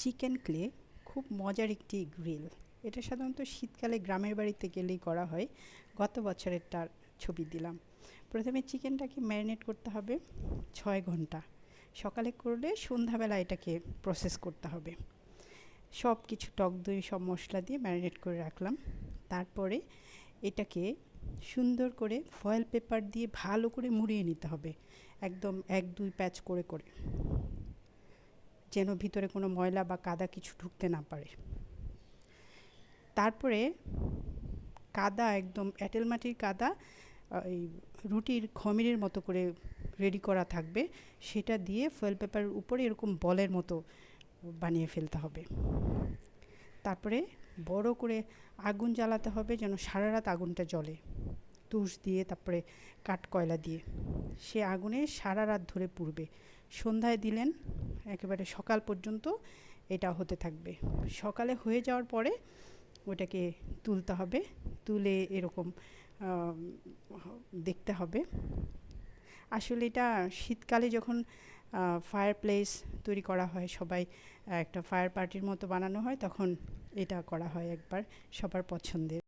Chicken clay খুব মজার একটি গ্রিল। এটা সাধারণত শীতকালে গ্রামের বাড়িতে গেলেই করা হয়। গত বছরেরটার ছবি দিলাম। প্রথমে চিকেনটাকে ম্যারিনেট করতে হবে 6 ঘন্টা। সকালে করলে সন্ধ্যাবেলা এটাকে প্রসেস করতে হবে। সব কিছু টক দই সব মশলা দিয়ে ম্যারিনেট করে রাখলাম। তারপরে এটাকে সুন্দর করে ফয়েল পেপার দিয়ে ভালো করে মুড়িয়ে নিতে হবে, একদম 1-2 প্যাচ করে করে, যেন ভিতরে কোনো ময়লা বা কাদা কিছু ঢুকতে না পারে। তারপরে কাদা, একদম এঁটেল মাটির কাদা, এই রুটির খমিরের মতো করে রেডি করা থাকবে, সেটা দিয়ে ফয়েল পেপারের উপরে এরকম বলের মতো বানিয়ে ফেলতে হবে। তারপরে বড় করে আগুন জ্বালাতে হবে, যেন সারা রাত আগুনটা জ্বলে, তুষ দিয়ে, তারপরে কাঠ কয়লা দিয়ে। সে আগুনে সারা রাত ধরে পুড়বে। সন্ধ্যায় দিলেন, একেবারে সকাল পর্যন্ত এটা হতে থাকবে। সকালে হয়ে যাওয়ার পরে ওটাকে তুলতে হবে। তুলে এরকম দেখতে হবে। আসলে এটা শীতকালে যখন ফায়ার প্লেস তৈরি করা হয়, সবাই একটা ফায়ার পার্টির মতো বানানো হয়, তখন এটা করা হয় একবার, সবার পছন্দের।